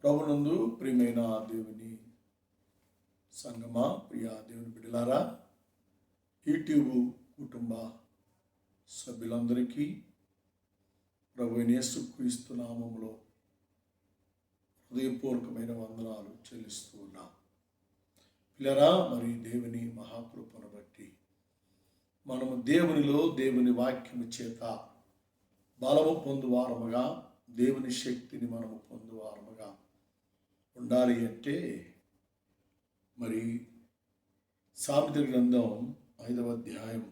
ప్రభునందు ప్రియమైన దేవుని సంగమా, ప్రియ దేవుని బిడ్డలారా, యూట్యూబ్ కుటుంబ సభ్యులందరికీ ప్రభు యేసుక్రీస్తు నామములో హృదయపూర్వకమైన వందనాలు చెల్లిస్తూ ఉన్నాం. పిల్లరా, మరి దేవుని మహాకృపను బట్టి మనము దేవునిలో దేవుని వాక్యము చేత బలము పొందువారముగా, దేవుని శక్తిని మనము పొందువారముగా ఉండాలి అంటే మరి సామెతల గ్రంథం 5వ అధ్యాయం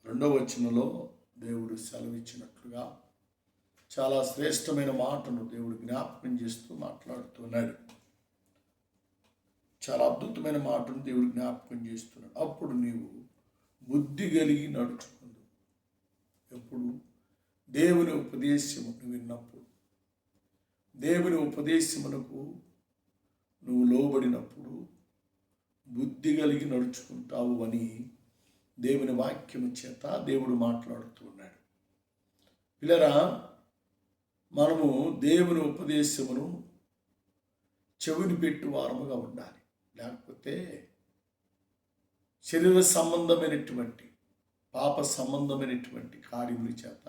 2వ వచనంలో దేవుడు సెలవిచ్చినట్లుగా చాలా శ్రేష్టమైన మాటను దేవుడు జ్ఞాపకం చేస్తూ మాట్లాడుతున్నాడు. చాలా అద్భుతమైన మాటను దేవుడు జ్ఞాపకం చేస్తున్నాడు. అప్పుడు నీవు బుద్ధి కలిగి నడుచుకుందు. ఎప్పుడు దేవుని ఉపదేశమును విన్నప్పుడు, దేవుని ఉపదేశమునకు నువ్వు లోబడినప్పుడు బుద్ధి కలిగి నడుచుకుంటావు అని దేవుని వాక్యము చేత దేవుడు మాట్లాడుతూ ఉన్నాడు. పిల్లరా, మనము దేవుని ఉపదేశమును చెవిని పెట్టు వారముగా ఉండాలి. లేకపోతే శరీర సంబంధమైనటువంటి పాప సంబంధమైనటువంటి కార్యముల చేత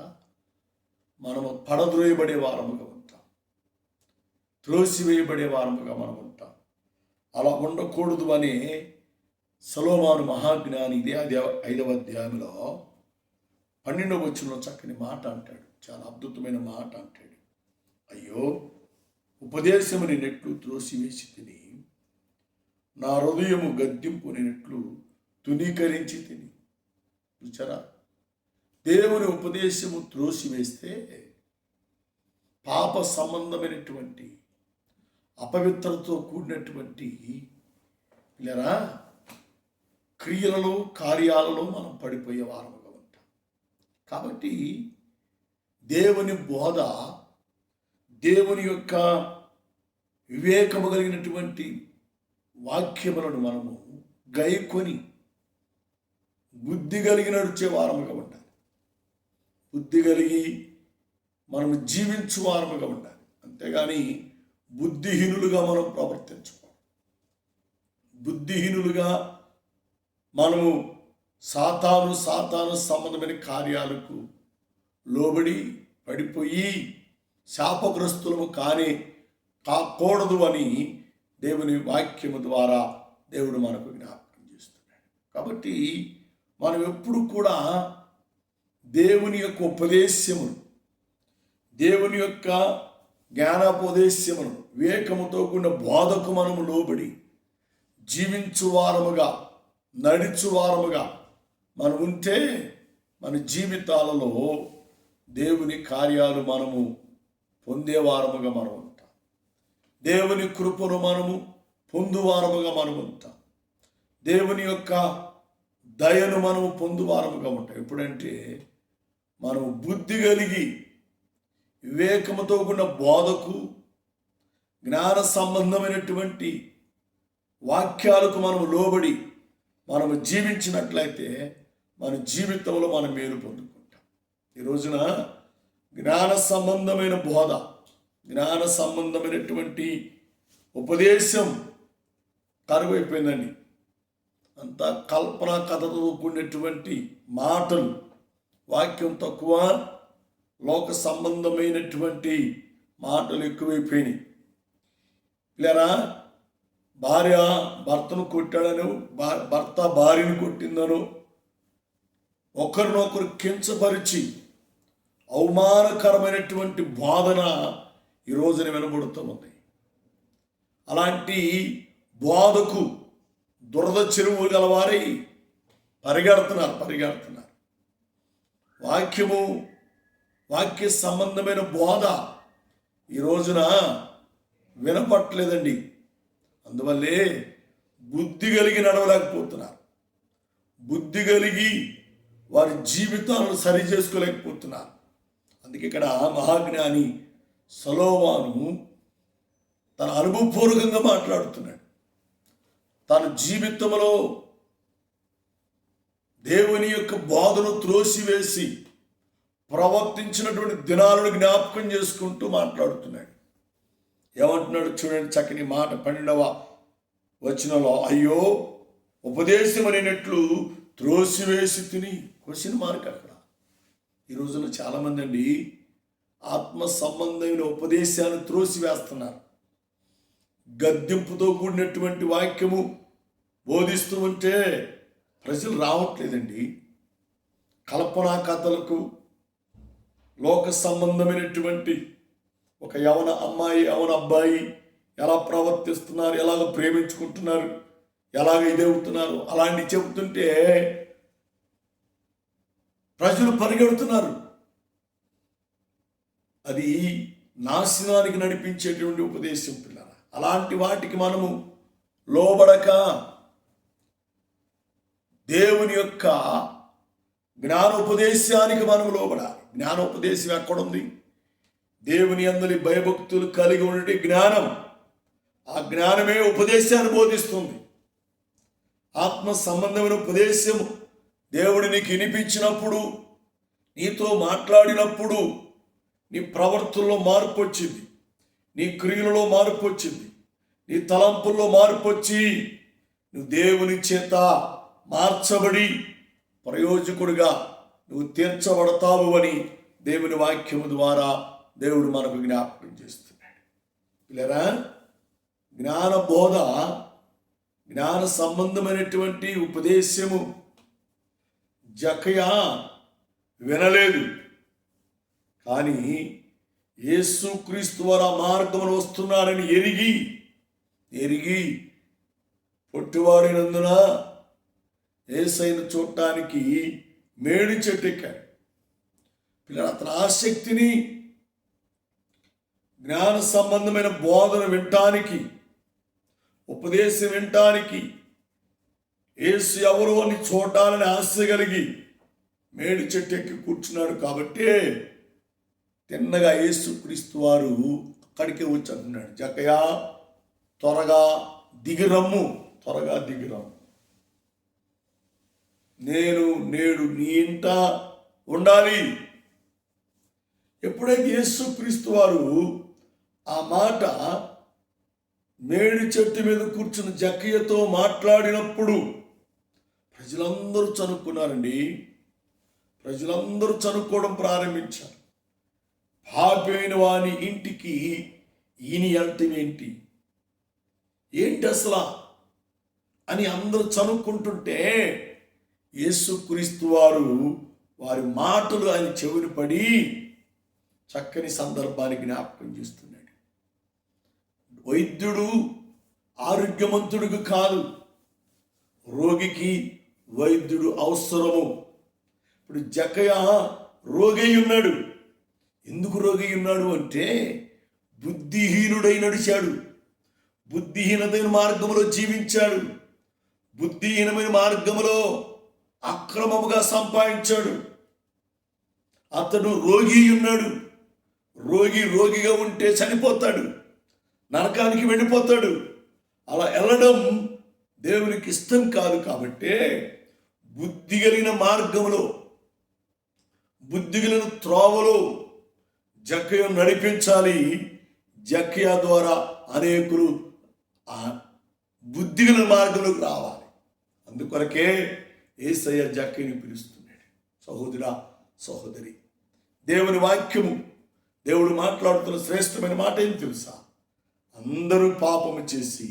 మనము పడద్రోయబడే వారముగా ఉంటాం, త్రోసివేయబడే వారముగా మనం ఉంటాం. అలా ఉండకూడదు అని సొలొమోను మహాజ్ఞాని ఇదే 5వ అధ్యాయంలో 12వ వచనంలో చక్కని మాట అంటాడు. చాలా అద్భుతమైన మాట అంటాడు. అయ్యో, ఉపదేశము నేనెట్లు త్రోసివేసి తిని, నా హృదయము గద్దింపు నేనెట్లు తునీకరించి తిని. చూచారా, దేవుని ఉపదేశము త్రోసివేస్తే పాప సంబంధమైనటువంటి అపవిత్రతతో కూడినటువంటి పిల్లరా క్రియలలో కార్యాలలో మనం పడిపోయే వారముగా ఉంటాం. కాబట్టి దేవుని బోధ, దేవుని యొక్క వివేకము కలిగినటువంటి వాక్యములను మనము గైకొని బుద్ధి కలిగి నడిచే వారముగా ఉండాలి. బుద్ధి కలిగి మనము జీవించు వారముగా ఉండాలి. అంతేగాని బుద్ధిహీనులుగా మనం ప్రవర్తించుకోవాలి. బుద్ధిహీనులుగా మనము సాతాను సంబంధమైన కార్యాలకు లోబడి పడిపోయి శాపగ్రస్తులము కాకూడదు అని దేవుని వాక్యము ద్వారా దేవుడు మనకు జ్ఞాపకం చేస్తున్నాడు. కాబట్టి మనం ఎప్పుడు కూడా దేవుని యొక్క ఉపదేశమును, దేవుని యొక్క జ్ఞానోపదేశమును, వివేకముతో కూడిన బోధకు మనము లోబడి జీవించువారముగా, నడుచువారముగా మనం ఉంటే మన జీవితాలలో దేవుని కార్యాలు మనము పొందేవారముగా మనం ఉంటాం. దేవుని కృపను మనము పొందువారముగా మనం ఉంటాం. దేవుని యొక్క దయను మనము పొందువారముగా ఉంటాం. ఎప్పుడంటే మనము బుద్ధి కలిగి వివేకముతో కూడిన బోధకు, జ్ఞాన సంబంధమైనటువంటి వాక్యాలకు మనము లోబడి మనము జీవించినట్లయితే మన జీవితంలో మనం మేలు పొందుకుంటాం. ఈ రోజున జ్ఞాన సంబంధమైన బోధ, జ్ఞాన సంబంధమైనటువంటి ఉపదేశం కరువైపోయిందండి. అంతా కల్పన కథతో కూడినటువంటి మాటలు, వాక్యం తక్కువ, లోక సంబంధమైనటువంటి మాటలు ఎక్కువైపోయినాయి. ఇలా భార్య భర్తను కొట్టాడను, భర్త భార్యను కొట్టిందను, ఒకరినొకరు కించపరిచి అవమానకరమైనటువంటి బోధన ఈ రోజున వినబడుతూ ఉంది. అలాంటి బోధకు దురద చెరువు గలవారై పరిగెడుతున్నారు. వాక్య సంబంధమైన బోధ ఈ రోజున వినపట్లేదండి. అందువల్లే బుద్ధి కలిగి నడవలేకపోతున్నారు. బుద్ధి కలిగి వారి జీవితాలను సరి చేసుకోలేకపోతున్నారు. అందుకే ఇక్కడ మహాజ్ఞాని సొలొమోను తన అనుభవపూర్వకంగా మాట్లాడుతున్నాడు. తన జీవితంలో దేవుని యొక్క బోధను త్రోసివేసి ప్రవర్తించినటువంటి దినాలను జ్ఞాపకం చేసుకుంటూ మాట్లాడుతున్నాడు. ఏమంటున్నాడు? ఏమంటున్నాడు చూడండి, చక్కని మాట 12వ వచనంలో, అయ్యో ఉపదేశం అనేటట్లు త్రోసివేసి తిని. క్వశ్చన్ మార్క్ అక్కడ. ఈ రోజున చాలామంది అండి ఆత్మ సంబంధమైన ఉపదేశాన్ని త్రోసివేస్తున్నారు. గద్దింపుతో కూడినటువంటి వాక్యము బోధిస్తూ ఉంటే ప్రజలు రావట్లేదండి. కల్పనా కథలకు, లోక సంబంధమైనటువంటి ఒక యవన అమ్మాయి యవన అబ్బాయి ఎలా ప్రవర్తిస్తున్నారు, ఎలాగ ప్రేమించుకుంటున్నారు, ఎలాగ ఇదవుతున్నారు, అలాంటివి చెబుతుంటే ప్రజలు పరిగెడుతున్నారు. అది నాశనానికి నడిపించేటువంటి ఉపదేశం పిల్లల. అలాంటి వాటికి మనము లోబడక దేవుని యొక్క జ్ఞానోపదేశానికి మనం లోబడాలి. జ్ఞానోపదేశం ఎక్కడుంది? దేవుని యందలి భయభక్తులు కలిగి ఉండే జ్ఞానం. ఆ జ్ఞానమే ఉపదేశాన్ని బోధిస్తుంది. ఆత్మ సంబంధమైన ఉపదేశం దేవుడు నీకు వినిపించినప్పుడు, నీతో మాట్లాడినప్పుడు నీ ప్రవర్తనలో మార్పు వచ్చింది, నీ క్రియలలో మార్పు వచ్చింది, నీ తలంపుల్లో మార్పు వచ్చి నువ్వు దేవుని చేత మార్చబడి ప్రయోజకుడిగా నువ్వు తీర్చబడతావు అని దేవుని వాక్యము ద్వారా దేవుడు మనకు జ్ఞాపకం చేస్తున్నాడు. పిల్లరా, జ్ఞాన బోధ, జ్ఞాన సంబంధమైనటువంటి ఉపదేశము జకయా వినలేదు. కానీ యేసుక్రీస్తు వారు ఆ మార్గమును వస్తున్నాడని ఎరిగి పొట్టివాడినందున యేసయ్యను చూడటానికి మేడి చెట్టు ఎక్కాడు. పిల్లలు, అతని ఆసక్తిని జ్ఞాన సంబంధమైన బోధన వినటానికి, ఉపదేశం వినటానికి, యేసు ఎవరు అని చూడాలని ఆశ కలిగి మేడి చెట్టు ఎక్కి కూర్చున్నాడు. కాబట్టి తిన్నగా యేసుక్రీస్తు వారు అక్కడికే వచ్చి అంటున్నాడు, జకయా త్వరగా దిగిరమ్ము, త్వరగా దిగిరమ్ము, నేను నేడు నీ ఇంట ఉండాలి. ఎప్పుడైతే యేసుక్రీస్తు వారు ఆ మాట మేడి చెట్టు మీద కూర్చున్న జక్కయ్యతో మాట్లాడినప్పుడు ప్రజలందరూ చనుక్కున్నారండి. ప్రజలందరూ చనుక్కోవడం ప్రారంభించారు. పాపి అయిన వాని ఇంటికి ఈయన వెళ్ళటం ఏంటి అసలు అని అందరూ చనుక్కుంటుంటే యేసుక్రీస్తు వారు వారి మాటలు ఆయన చెవిని పడి చక్కని సందర్భాన్ని జ్ఞాపకం చేస్తున్నాడు. వైద్యుడు ఆరోగ్యవంతుడికి కాదు, రోగికి వైద్యుడు అవసరము. ఇప్పుడు జక్కయ్య రోగి ఉన్నాడు. ఎందుకు రోగి ఉన్నాడు అంటే బుద్ధిహీనుడై నడిచాడు, బుద్ధిహీనమైన మార్గంలో జీవించాడు, బుద్ధిహీనమైన మార్గంలో అక్రమముగా సంపాదించాడు. అతడు రోగి ఉన్నాడు. రోగిగా ఉంటే చనిపోతాడు, నరకానికి వెళ్ళిపోతాడు. అలా వెళ్ళడం దేవునికి ఇష్టం కాదు. కాబట్టి బుద్ధి కలిగిన మార్గంలో, బుద్ధి కలిగిన త్రోవలో జక్కయ్య నడిపించాలి. జక్కయ్య ద్వారా అనేకులు ఆ బుద్ధి కలిగిన మార్గంలోకి రావాలి. అందుకొరకే యేసయ్య జక్కయ్యని పిలుస్తున్నాడు. సహోదరా, సహోదరి, దేవుని వాక్యము, దేవుడు మాట్లాడుతున్న శ్రేష్టమైన మాట ఏం తెలుసా? అందరూ పాపము చేసి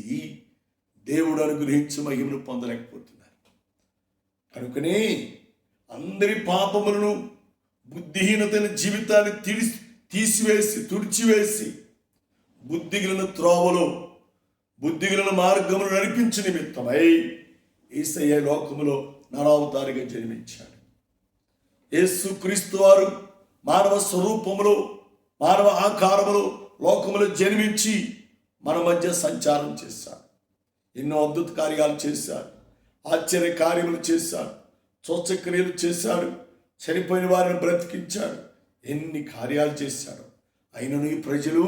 దేవుడు అనుగ్రహించి మహిమను పొందలేకపోతున్నారు. కనుకనే అందరి పాపములను, బుద్ధిహీనతైన జీవితాన్ని తుడిచివేసి బుద్ధిగల త్రోవలో, బుద్ధిగల మార్గములు నడిపించే నిమిత్తమై యేసయ్య లోకములో నరావతారిగా జన్మించాడు. యేసుక్రీస్తు వారు మానవ స్వరూపములో, మానవ ఆకారములో లోకములో జన్మించి మన మధ్య సంచారం చేశాడు. ఎన్నో అద్భుత కార్యాలు చేశాడు, ఆశ్చర్య కార్యములు చేశాడు, సూచక్రియలు చేశాడు, చనిపోయిన వారిని బ్రతికించాడు, ఎన్ని కార్యాలు చేశాడు. అయినను ఈ ప్రజలు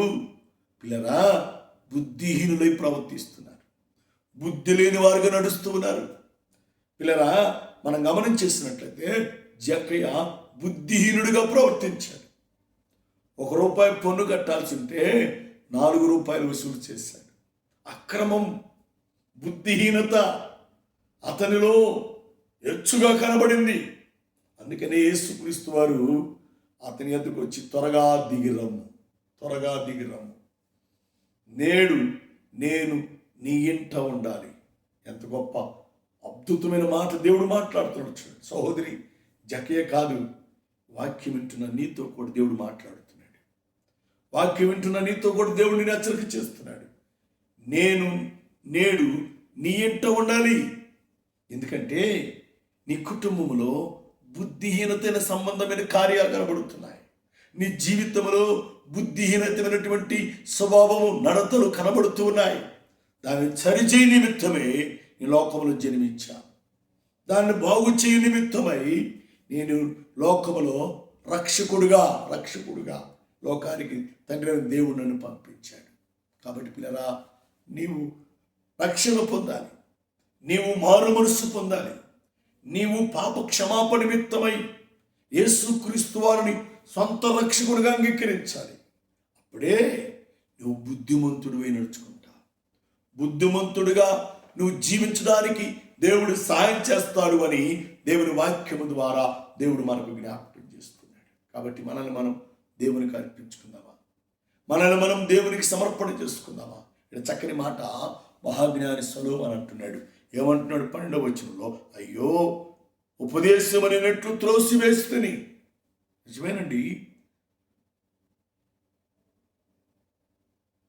పిల్లరా బుద్ధిహీనులై ప్రవర్తిస్తున్నారు, బుద్ధి లేని వారుగా నడుస్తూ ఉన్నారు. పిల్లరా, మనం గమనం చేసినట్లయితే జక్కయ్య బుద్ధిహీనుడిగా ప్రవర్తించాడు. ₹1 పన్ను కట్టాల్సి ఉంటే రూపాయలు వసూలు చేశాడు. అక్రమం, బుద్ధిహీనత అతనిలో ఎచ్చుగా కనబడింది. అందుకనే యేసుక్రీస్తు వారు అతని ఎదుకు వచ్చి త్వరగా దిగిరమ్ము, నేడు నేను నీ ఇంట ఉండాలి. ఎంత గొప్ప అద్భుతమైన మాట దేవుడు మాట్లాడుతున్నాడు. చూడండి సహోదరి, జకయ్య కాదు, వాక్యం వింటున్న నీతో కూడా దేవుడు మాట్లాడుతున్నాడు. వాక్యం వింటున్న నీతో కూడా దేవుడు నేను హెచ్చరిక చేస్తున్నాడు. నేడు నీ ఇంట ఉండాలి. ఎందుకంటే నీ కుటుంబంలో బుద్ధిహీనతైన సంబంధమైన కార్యాలు కనబడుతున్నాయి. నీ జీవితంలో బుద్ధిహీనతమైనటువంటి స్వభావము, నడతలు కనబడుతూ ఉన్నాయి. దాన్ని సరిచేయ నిమిత్తమే ఈ లోకంలో జన్మించా. దాన్ని బాగు చేయ నిమిత్తమై నేను లోకములో రక్షకుడుగా లోకానికి తండ్రి అయిన దేవుడు నన్ను పంపించాడు. కాబట్టి పిల్లరా, నీవు రక్షణ పొందాలి, నీవు మారు మనస్సు పొందాలి, నీవు పాప క్షమాపణ నిమిత్తమై యేసుక్రీస్తు వారిని సొంత రక్షకుడిగా అంగీకరించాలి. అప్పుడే నువ్వు బుద్ధిమంతుడివై నడుచుకుంటావు. బుద్ధిమంతుడిగా నువ్వు జీవించడానికి దేవుడు సాయం చేస్తాడు అని దేవుని వాక్యము ద్వారా దేవుడు మనకు జ్ఞాపకం చేస్తున్నాడు. కాబట్టి మనల్ని మనం దేవునికి అర్పించుకుందామా? మనల్ని మనం దేవునికి సమర్పణ చేసుకుందామా? ఇక్కడ చక్కని మాట మహాజ్ఞాని సొలొమోను అంటున్నాడు. ఏమంటున్నాడు 12వ వచనంలో? అయ్యో, ఉపదేశం అనేట్లు త్రోసివేస్తుని. నిజమేనండి.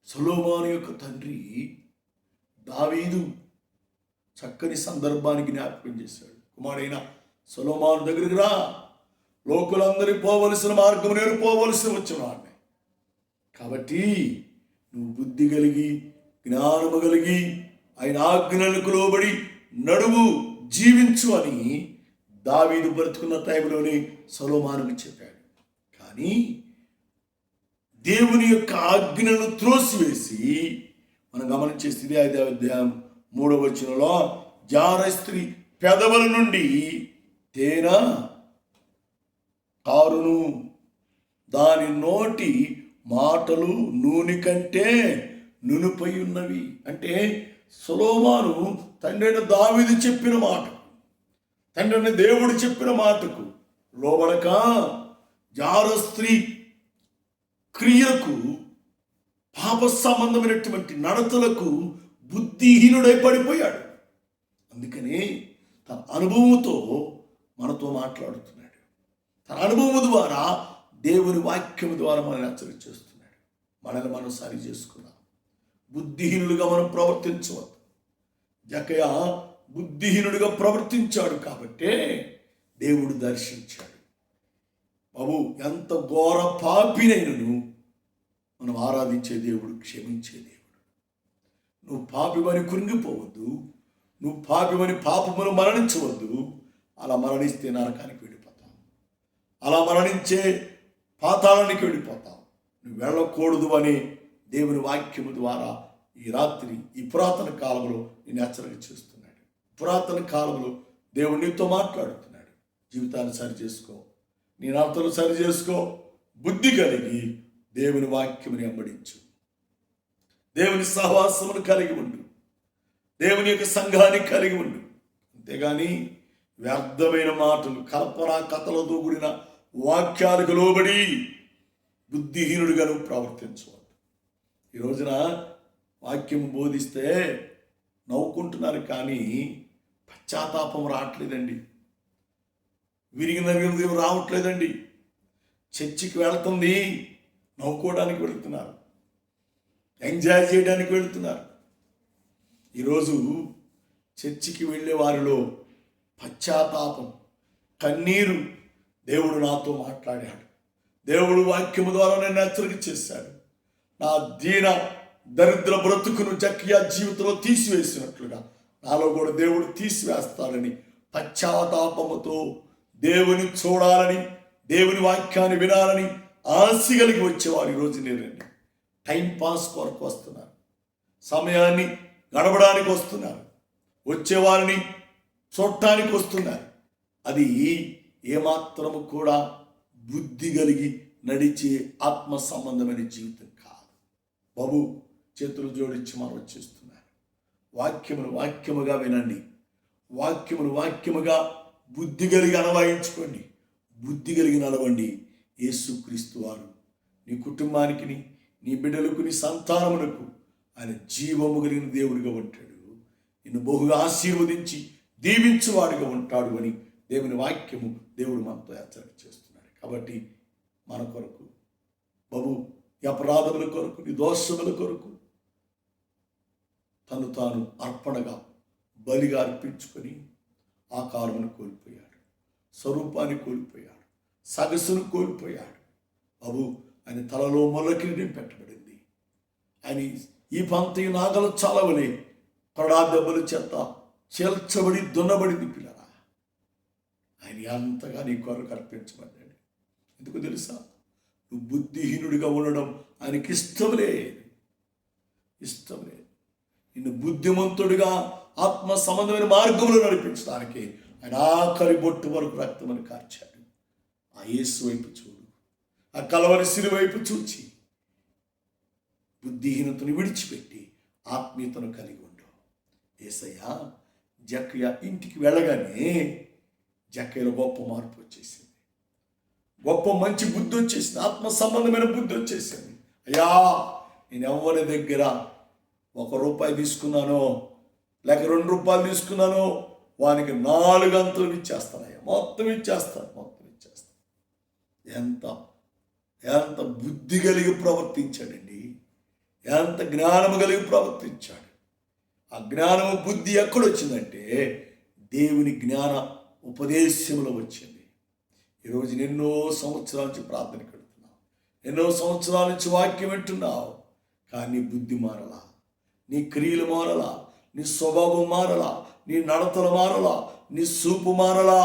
సొలొమోను యొక్క తండ్రి దావీదు చక్కని సందర్భానికి జ్ఞాపకం చేశాడు. కుమారుడైన సొలొమోను దగ్గరికి రా, లోకులందరూ పోవలసిన మార్గం నేను పోవలసి వచ్చిన. కాబట్టి నువ్వు బుద్ధి కలిగి, జ్ఞానము కలిగి, ఆయన ఆజ్ఞలకు లోబడి నడువు, జీవించు అని దావీదు బ్రతుకున్న టైంలోనే సొలొమోనుకు చెప్పాడు. కానీ దేవుని యొక్క ఆజ్ఞలను త్రోసివేసి మనం గమనించేస్తే 5వ అధ్యాయం 3వ వచనంలో, జార స్త్రీ పెదవుల నుండి తేనె కారును, దాని నోటి మాటలు నూనె కంటే నునుపై ఉన్నవి. అంటే సొలొమోను తండ్రి అయిన దావీదు చెప్పిన మాట, తండ్రి అయిన దేవుడు చెప్పిన మాటకు లోబడక జార స్త్రీ క్రియలకు, పాప సంబంధమైనటువంటి నడతలకు బుద్ధిహీనుడై పడిపోయాడు. అందుకని తన అనుభవంతో మనతో మాట్లాడుతున్నాడు. తన అనుభవం ద్వారా, దేవుని వాక్యం ద్వారా మనల్ని హెచ్చరిక చేస్తున్నాడు. మనల్ని మనం సరి చేసుకున్నాం. బుద్ధిహీనుడిగా మనం ప్రవర్తించవద్దు. జకయ్య బుద్ధిహీనుడిగా ప్రవర్తించాడు కాబట్టే దేవుడు దర్శించాడు. బాబు, ఎంత ఘోర పాపినైనను మనం ఆరాధించే దేవుడు క్షమించే దేవుడు. నువ్వు పాపివని కృంగిపోవద్దు. నువ్వు పాపివని పాపమును మరణించవద్దు. అలా మరణిస్తే నరకానికి వెళ్ళిపోతావు. అలా మరణించే పాతాళానికి వెళ్ళిపోతావు. నువ్వు వెళ్ళకూడదు అని దేవుని వాక్యము ద్వారా ఈ రాత్రి, ఈ పురాతన కాలంలో నేను హెచ్చరిక చేస్తున్నాడు. పురాతన కాలంలో దేవుడు నీతో మాట్లాడుతున్నాడు. జీవితాన్ని సరి చేసుకో, నీ నడతలు సరి చేసుకో, బుద్ధి కలిగి దేవుని వాక్యముని వెంబడించు, దేవుని సహవాసమును కలిగి ఉండు, దేవుని యొక్క సంఘాన్ని కలిగి ఉండు. అంతేగాని వ్యర్థమైన మాటలు, కల్పన కథలతో కూడిన వాక్యాలకు లోబడి బుద్ధిహీనుడిగా నువ్వు ప్రవర్తించవద్దు. ఈ రోజున వాక్యం బోధిస్తే నవ్వుకుంటున్నారు, కానీ పశ్చాత్తాపం రావట్లేదండి. విరిగి నరిగినది రావట్లేదండి. చర్చికి వెళ్తుంది, నవ్వుకోవడానికి వెళుతున్నారు, ఎంజాయ్ చేయడానికి వెళుతున్నారు. ఈరోజు చర్చికి వెళ్ళే వారిలో పశ్చాత్తాపం, కన్నీరు. దేవుడు నాతో మాట్లాడాడు. దేవుడు వాక్యము ద్వారా నన్ను హెచ్చరిక చేశాడు. నా దీన దరిద్ర బ్రతుకును జక్కయ్య జీవితంలో తీసివేసినట్లుగా నాలో కూడా దేవుడు తీసివేస్తాడని పశ్చాత్తాపముతో దేవుని చూడాలని, దేవుని వాక్యాన్ని వినాలని ఆశ కలిగి వచ్చేవారు ఈరోజు నేనండి. టైం పాస్ కొరకు వస్తున్నారు, సమయాన్ని గడపడానికి వస్తున్నారు, వచ్చేవారిని చూడటానికి వస్తున్నారు. అది ఏమాత్రము కూడా బుద్ధి కలిగి నడిచే ఆత్మ సంబంధమైన జీవితం కాదు. బాబు చేతులు జోడించి మనం చేస్తున్నాను. వాక్యమును వాక్యముగా వినండి. వాక్యమును వాక్యముగా బుద్ధి కలిగి అన్వయించుకోండి. బుద్ధి కలిగి నడవండి. యేసుక్రీస్తు వారు నీ కుటుంబానికి, నీ బిడ్డలకు, నీ సంతానములకు ఆయన జీవము కలిగిన దేవుడిగా ఉంటాడు. నిన్ను బహుగా ఆశీర్వదించి దీవించువాడిగా ఉంటాడు అని దేవుని వాక్యము దేవుడు మనతో హెచ్చరిక చేస్తున్నాడు. కాబట్టి మన కొరకు బాబు ఈ అపరాధముల కొరకు, నీ దోషముల కొరకు తను తాను అర్పణగా బలిగా అర్పించుకొని ఆకారమును కోల్పోయాడు, స్వరూపాన్ని కోల్పోయాడు, సగసును కోల్పోయాడు. బాబు ఆయన తలలో మొలకిరీటం పెట్టబడింది. ఆయన ఈ పంతీ నాగల చాలవలే కొరడా దెబ్బల చేత చేల్చబడి దున్నబడింది పిల్లరా. ఆయన అంతగా నీ కొరకు అర్పించబడ్డాడు. ఎందుకు తెలుసా? నువ్వు బుద్ధిహీనుడిగా ఉండడం ఆయనకి ఇష్టం లేదు. నిన్ను బుద్ధిమంతుడిగా ఆత్మ సంబంధమైన మార్గంలో నడిపించడానికి ఆయన ఆఖరి బొట్టు వరకు రక్తమని కార్చాడు. ఆ యేసు వైపు చూడు, ఆ కలవరి శిలువ వైపు చూచి బుద్ధిహీనతను విడిచిపెట్టి ఆత్మీయతను కలిగి ఉండు. యేసయ్య జక్కయ్య ఇంటికి వెళ్ళగానే జక్కయ్యలో గొప్ప మార్పు వచ్చేసింది. గొప్ప మంచి బుద్ధి వచ్చేసింది. ఆత్మ సంబంధమైన బుద్ధి వచ్చేసింది. అయ్యా, నేను ఎవరి దగ్గర ₹1 తీసుకున్నానో లేక ₹2 తీసుకున్నానో వానికి 4 అంతలు ఇచ్చేస్తానయ్యా. మొత్తం ఇచ్చేస్తాను. ఎంత బుద్ధి కలిగి ప్రవర్తించాడండి. ఎంత జ్ఞానము కలిగి ప్రవర్తించాడు. ఆ జ్ఞానము బుద్ధి ఎక్కడొచ్చిందంటే దేవుని జ్ఞాన ఉపదేశంలో వచ్చింది. ఈరోజు ఎన్నో సంవత్సరాల నుంచి ప్రార్థన కడుతున్నావు, ఎన్నో సంవత్సరాల నుంచి వాక్యం వింటున్నావు, కానీ బుద్ధి మారలా, నీ క్రియలు మారలా, నీ స్వభావం మారలా, నీ నడతలు మారలా, నీ చూపు మారలా.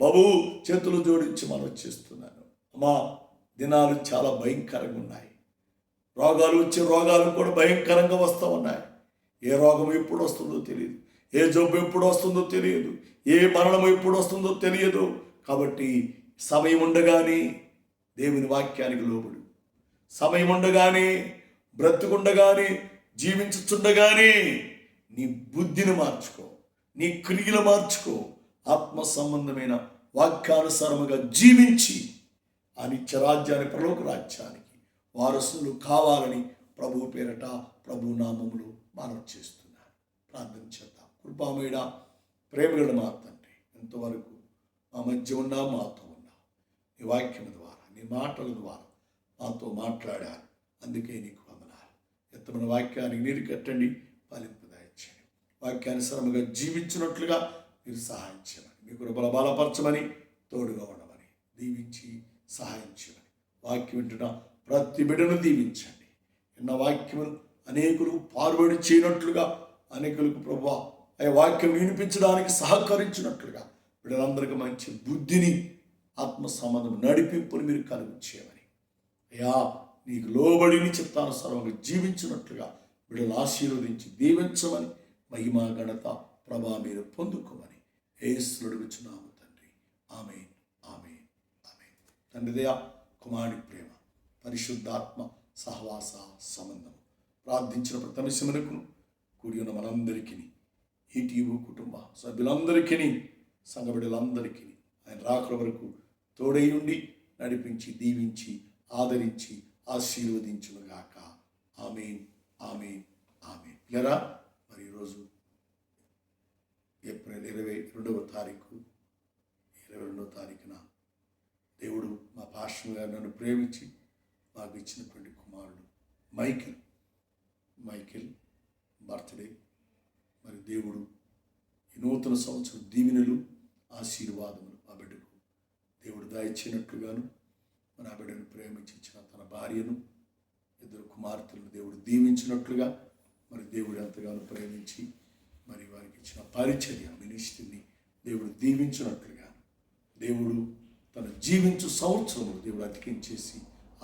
బాబు చేతులు జోడించి మనం చేస్తున్నాను. అమ్మా, దినాలు చాలా భయంకరంగా ఉన్నాయి. రోగాలు కూడా భయంకరంగా వస్తూ ఉన్నాయి. ఏ రోగం ఎప్పుడు వస్తుందో తెలియదు, ఏ జబ్బు ఎప్పుడు వస్తుందో తెలియదు, ఏ మరణం ఎప్పుడు వస్తుందో తెలియదు. కాబట్టి సమయం ఉండగానే దేవుని వాక్యానికి లోబడు. సమయం ఉండగానే, బ్రతుకుండగానే, జీవించుచుండగానే నీ బుద్ధిని మార్చుకో, నీ క్రియలు మార్చుకో. ఆత్మ సంబంధమైన వాక్యానుసారముగా జీవించి ఆ నిత్యరాజ్యాన్ని, పరలోక రాజ్యానికి వారసులు కావాలని ప్రభు పేరట, ప్రభు నామములు మనం చేస్తున్నారు. ప్రార్థన చేద్దాం. కృపామేడ, ప్రేమగల మా తండ్రి, ఎంతవరకు మా మధ్య ఉన్నా, మాతో ఉన్నా, నీ వాక్యం ద్వారా, నీ మాటల ద్వారా మాతో మాట్లాడారు. అందుకే నీకు వందనాలు. ఎత్తమైన వాక్యానికి నీరు కట్టండి, ఫలింపు దయచేయండి. వాక్యానుసారముగా జీవించినట్లుగా మీరు సహాయం చేయమని, మీ కృపల బలపరచమని, తోడుగా ఉండమని, దీవించి సహాయం చేయమని, వాక్యం వింటున్న ప్రతి బిడ్డను దీవించండి. ఎన్న వాక్యమును అనేకులు పాల్పడి చేయనట్లుగా, అనేకులకు ప్రభువా ఆ వాక్యం వినిపించడానికి సహకరించినట్లుగా బిడ్డలందరికీ మంచి బుద్ధిని, ఆత్మ సంబంధం నడిపింపుని మీరు కలుగు చేయమని, అయ్యా నీకు లోబడి నీ చిత్తానుసారంగా జీవించినట్లుగా బిడ్డలు ఆశీర్వదించి దీవించమని, మహిమా ఘనత ప్రభా మీరు పొందుకోమని యేసుని అడుగుచున్నాము తండ్రి. ఆమేన్, ఆమేన్, ఆమేన్. తండ్రి దయ, కుమారుడి ప్రేమ, పరిశుద్ధాత్మ సహవాస సంబంధం ప్రార్థించిన ప్రతి నిమిషమునకు కూడి ఉన్న మనందరికీ, ఈటీవీ కుటుంబ సభ్యులందరికీ, సంఘ బిడ్డలందరికీ ఆయన రాకడ వరకు తోడై ఉండి నడిపించి, దీవించి, ఆదరించి, ఆశీర్వదించునుగాక. ఆమేన్, ఆమేన్, ఆమేన్. లేరా మరి ఈరోజు ఏప్రిల్ 22వ తారీఖున దేవుడు మా పాస్టర్ గారు నన్ను ప్రేమించి మాకు ఇచ్చినటువంటి కుమారుడు మైకేల్ బర్త్డే. మరి దేవుడు ఈ నూతన సంవత్సరం దీవెనలు, ఆశీర్వాదములు ఆ బిడ్డకు దేవుడు దయచేయనట్లుగాను, మన ఆ బిడ్డను ప్రేమించిన తన భార్యను, 2 కుమార్తెలను దేవుడు దీవించినట్లుగా, మరి దేవుడు ఎంతగానో ప్రేమించి మరి వారికి ఇచ్చిన పరిచర్య, మినిస్ట్రీని దేవుడు దీవించినట్లుగా, దేవుడు తన జీవించు సంవత్సరము దేవుడు అతికించేసి,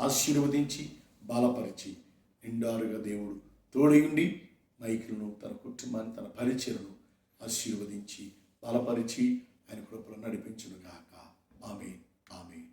ఆశీర్వదించి, బలపరిచి, నిండారుగా దేవుడు తోడయుండి మైకిల్ను, తన కుటుంబాన్ని, తన పరిచయను ఆశీర్వదించి, బలపరిచి ఆయన కృపలో నడిపించునుగాక. ఆమేన్, ఆమేన్.